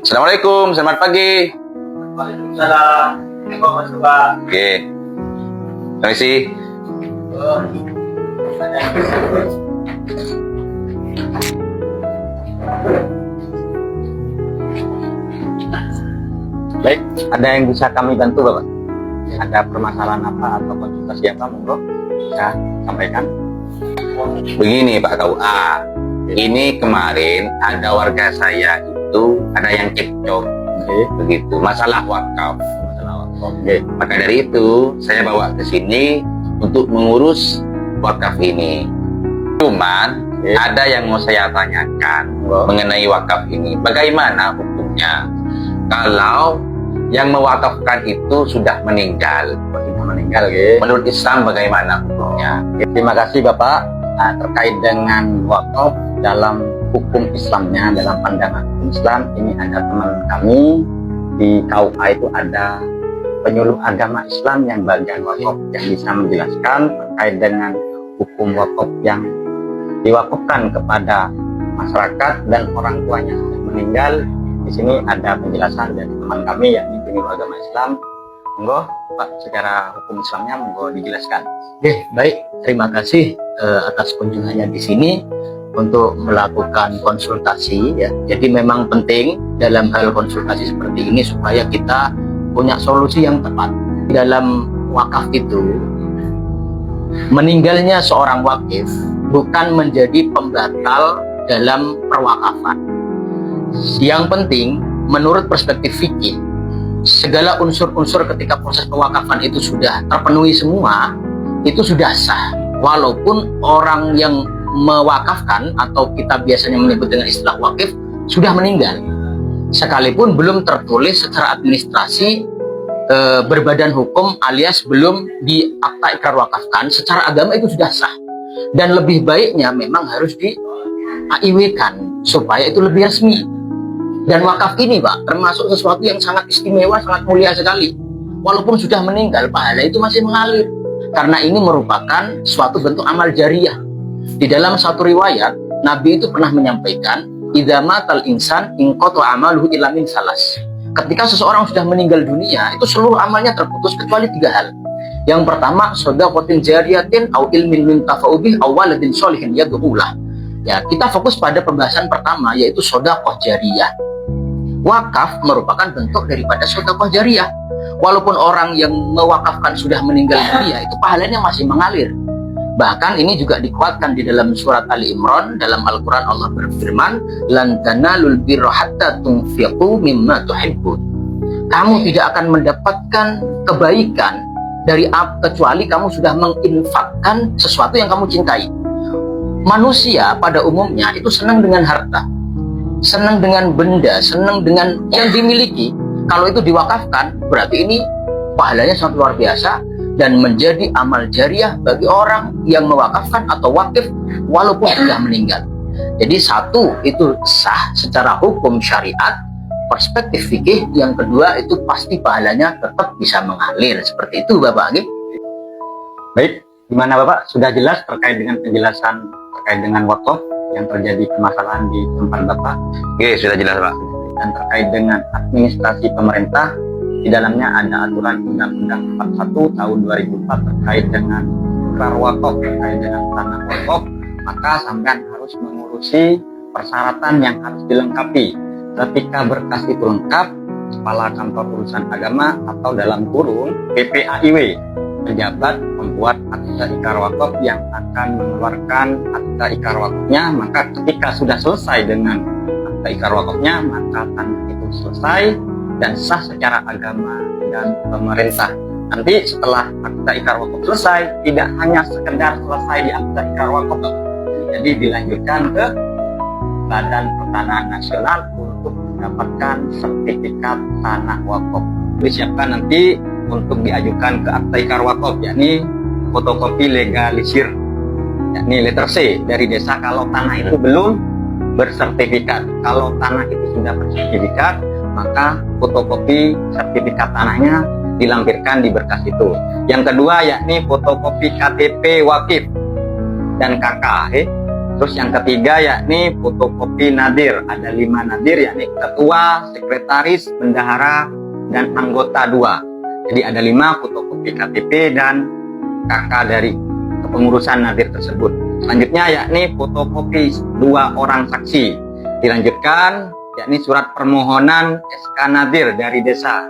Assalamualaikum, selamat pagi. Waalaikumsalam. Oke, permisi. Baik, ada yang bisa kami bantu Bapak? Ada permasalahan apa atau konsultasi apa, monggo bisa sampaikan. Begini Pak KUA, ini kemarin ada warga saya itu ada yang cekcok, begitu, masalah wakaf. Maka dari itu saya bawa ke sini untuk mengurus wakaf ini. Cuman ada yang mau saya tanyakan mengenai wakaf ini. Bagaimana hukumnya kalau yang mewakafkan itu sudah meninggal? Menurut Islam bagaimana hukumnya? Terima kasih Bapak. Terkait dengan wakaf dalam hukum Islamnya, dalam pandangan hukum Islam, ini ada teman kami di KUA itu ada penyuluh agama Islam yang bagian wakaf yang bisa menjelaskan terkait dengan hukum wakaf yang diwakafkan kepada masyarakat dan orang tuanya sudah meninggal. Di sini ada penjelasan dari teman kami yakni penyuluh agama Islam. Monggo Pak, secara hukum Islamnya monggo dijelaskan. Oke, baik. Terima kasih atas kunjungannya di sini untuk melakukan konsultasi ya. Jadi memang penting dalam hal konsultasi seperti ini supaya kita punya solusi yang tepat. Dalam wakaf itu, meninggalnya seorang wakif bukan menjadi pembatal dalam perwakafan. Yang penting, menurut perspektif fikih, segala unsur-unsur ketika proses pewakafan itu sudah terpenuhi semua, itu sudah sah. Walaupun orang yang mewakafkan atau kita biasanya menyebut dengan istilah wakif sudah meninggal, sekalipun belum tertulis secara administrasi berbadan hukum alias belum di akta ikrar wakafkan, secara agama itu sudah sah. Dan lebih baiknya memang harus di AIW-kan supaya itu lebih resmi. Dan wakaf ini Pak termasuk sesuatu yang sangat istimewa, sangat mulia sekali. Walaupun sudah meninggal, pahala itu masih mengalir. Karena ini merupakan suatu bentuk amal jariyah. Di dalam satu riwayat, Nabi itu pernah menyampaikan, idza matal insan in qata amaluhu illa min salas. Ketika seseorang sudah meninggal dunia, itu seluruh amalnya terputus kecuali 3 hal. Yang pertama, shadaqatin jariyatin au ilmin yuntafa'u bih aw waladin sholihin yad'u lah. Ya, kita fokus pada pembahasan pertama yaitu shadaqah jariyah. Wakaf merupakan bentuk daripada shadaqah jariyah. Walaupun orang yang mewakafkan sudah meninggal dunia, itu pahalanya masih mengalir. Bahkan ini juga dikuatkan di dalam surat Ali Imran. Dalam Al-Quran Allah berfirman, lan tanalul birra hatta tunfiqu mimma tuhibbun. Kamu tidak akan mendapatkan kebaikan dari kecuali kamu sudah menginfakkan sesuatu yang kamu cintai. Manusia pada umumnya itu senang dengan harta, senang dengan benda, senang dengan yang dimiliki. Kalau itu diwakafkan, berarti ini pahalanya sangat luar biasa dan menjadi amal jariah bagi orang yang mewakafkan atau wakif walaupun sudah meninggal. Jadi satu, itu sah secara hukum syariat, perspektif fikih. Yang kedua, itu pasti pahalanya tetap bisa mengalir. Seperti itu Bapak. Baik, gimana Bapak? Sudah jelas terkait dengan penjelasan terkait dengan wakaf yang terjadi permasalahan di tempat Bapak? Oke, sudah jelas Pak. Dan terkait dengan administrasi pemerintah, di dalamnya ada aturan Undang-Undang 41 tahun 2004 terkait dengan ikrar wakaf, terkait dengan tanah wakaf, maka sampean harus mengurusi persyaratan yang harus dilengkapi. Ketika berkas itu lengkap, Kepala Kantor Urusan Agama atau dalam kurung PPAIW, pejabat membuat akta ikrar wakaf yang akan mengeluarkan akta ikrar wakafnya. Maka ketika sudah selesai dengan akta ikrar wakafnya, maka tanah itu selesai dan sah secara agama dan pemerintah. Nanti setelah akta ikrar wakaf selesai, tidak hanya sekedar selesai di akta ikrar wakaf, jadi dilanjutkan ke Badan Pertanahan Nasional untuk mendapatkan sertifikat tanah wakaf. Disiapkan nanti untuk diajukan ke akta ikrar wakaf, yakni fotokopi legalisir, yakni letter C dari desa kalau tanah itu belum bersertifikat. Kalau tanah itu sudah bersertifikat, maka fotokopi sertifikat tanahnya dilampirkan di berkas itu. Yang kedua yakni fotokopi KTP wakif dan KK. Terus yang ketiga yakni fotokopi nadir. Ada 5 nadir, yakni ketua, sekretaris, bendahara, dan anggota 2. Jadi ada 5 fotokopi KTP dan KK dari kepengurusan nadir tersebut. Selanjutnya yakni fotokopi 2 orang saksi. Dilanjutkan yakni surat permohonan SK nadir dari desa.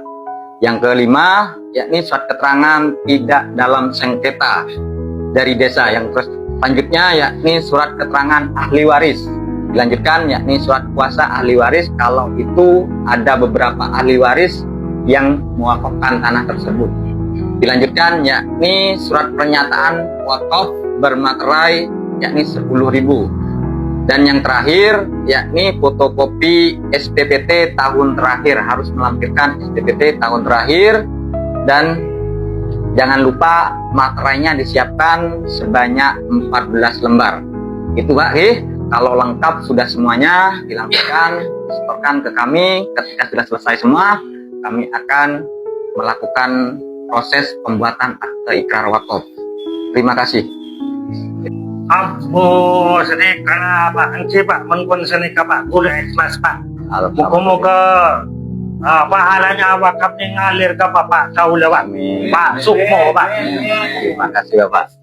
Yang kelima yakni surat keterangan tidak dalam sengketa dari desa. Yang selanjutnya yakni surat keterangan ahli waris. Dilanjutkan yakni surat kuasa ahli waris kalau itu ada beberapa ahli waris yang mewakafkan tanah tersebut. Dilanjutkan yakni surat pernyataan wakaf bermaterai yakni 10.000. Dan yang terakhir yakni fotokopi SPPT tahun terakhir, harus melampirkan SPPT tahun terakhir. Dan jangan lupa materainya disiapkan sebanyak 14 lembar. Itu Pak, kalau lengkap sudah semuanya dilampirkan, setorkan ke kami. Ketika sudah selesai semua, kami akan melakukan proses pembuatan akte ikrar wakaf. Terima kasih. Ambo sedih karena Pak Enci Pak menkon senika Pak kudu ikhlas Pak. Moga-moga pahalanya wakaf ngalir ke Bapak Kaula Pak. Pak Sukmo Pak. Terima kasih Bapak.